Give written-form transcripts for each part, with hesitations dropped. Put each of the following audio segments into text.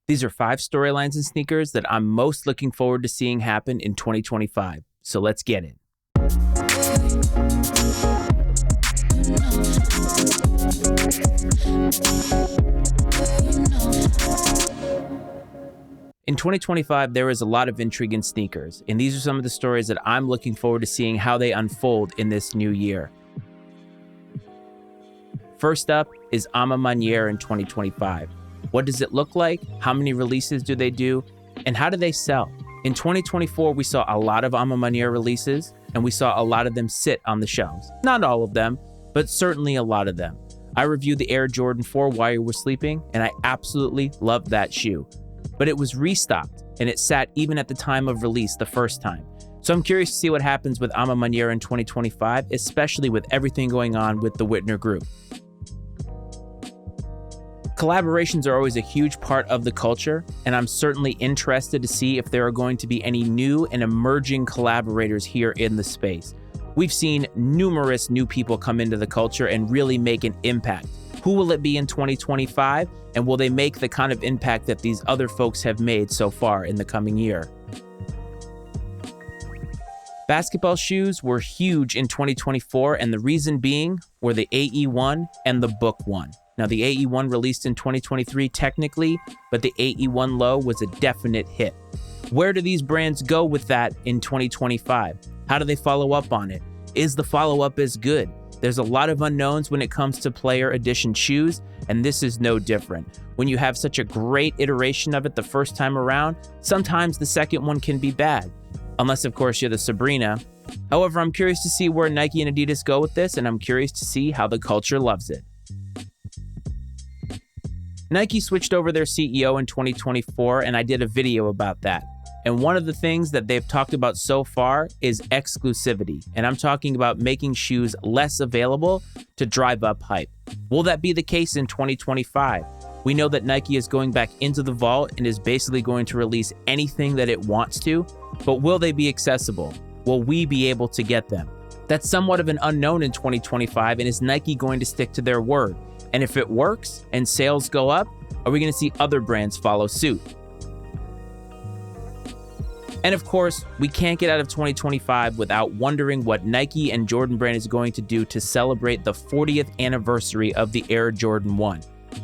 These are 5 storylines in sneakers that I'm most looking forward to seeing happen in 2025. So let's get it. In 2025, there is a lot of intrigue in sneakers, and these are some of the stories that I'm looking forward to seeing how they unfold in this new year. First up is A Ma Maniére in 2025. What does it look like? How many releases do they do? And how do they sell? In 2024, we saw a lot of A Ma Maniére releases, and we saw a lot of them sit on the shelves. Not all of them, but certainly a lot of them. I reviewed the Air Jordan 4 while you were sleeping, and I absolutely loved that shoe. But it was restocked, and it sat even at the time of release the first time. So I'm curious to see what happens with A Ma Maniére in 2025, especially with everything going on with the Whitner Group. Collaborations are always a huge part of the culture, and I'm certainly interested to see if there are going to be any new and emerging collaborators here in the space. We've seen numerous new people come into the culture and really make an impact. Who will it be in 2025, and will they make the kind of impact that these other folks have made so far in the coming year? Basketball shoes were huge in 2024, and the reason being were the AE1 and the Book 1. Now, the AE1 released in 2023 technically, but the AE1 Low was a definite hit. Where do these brands go with that in 2025? How do they follow up on it? Is the follow-up as good? There's a lot of unknowns when it comes to player edition shoes, and this is no different. When you have such a great iteration of it the first time around, sometimes the second one can be bad. Unless, of course, you're the Sabrina. However, I'm curious to see where Nike and Adidas go with this, and I'm curious to see how the culture loves it. Nike switched over their CEO in 2024, and I did a video about that. And one of the things that they've talked about so far is exclusivity. And I'm talking about making shoes less available to drive up hype. Will that be the case in 2025? We know that Nike is going back into the vault and is basically going to release anything that it wants to, but will they be accessible? Will we be able to get them? That's somewhat of an unknown in 2025, and is Nike going to stick to their word? And if it works and sales go up, are we going to see other brands follow suit? And of course, we can't get out of 2025 without wondering what Nike and Jordan Brand is going to do to celebrate the 40th anniversary of the Air Jordan 1.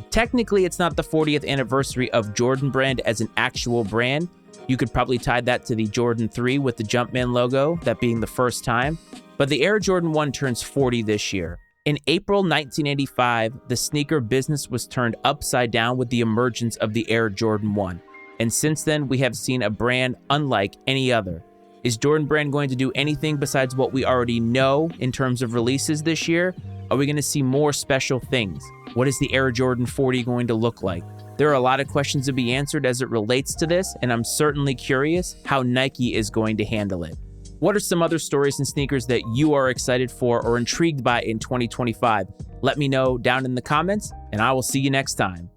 Technically, it's not the 40th anniversary of Jordan Brand as an actual brand. You could probably tie that to the Jordan 3 with the Jumpman logo, that being the first time. But the Air Jordan 1 turns 40 this year. In April 1985, the sneaker business was turned upside down with the emergence of the Air Jordan 1. And since then, we have seen a brand unlike any other. Is Jordan Brand going to do anything besides what we already know in terms of releases this year? Are we going to see more special things? What is the Air Jordan 40 going to look like? There are a lot of questions to be answered as it relates to this, and I'm certainly curious how Nike is going to handle it. What are some other stories in sneakers that you are excited for or intrigued by in 2025? Let me know down in the comments, and I will see you next time.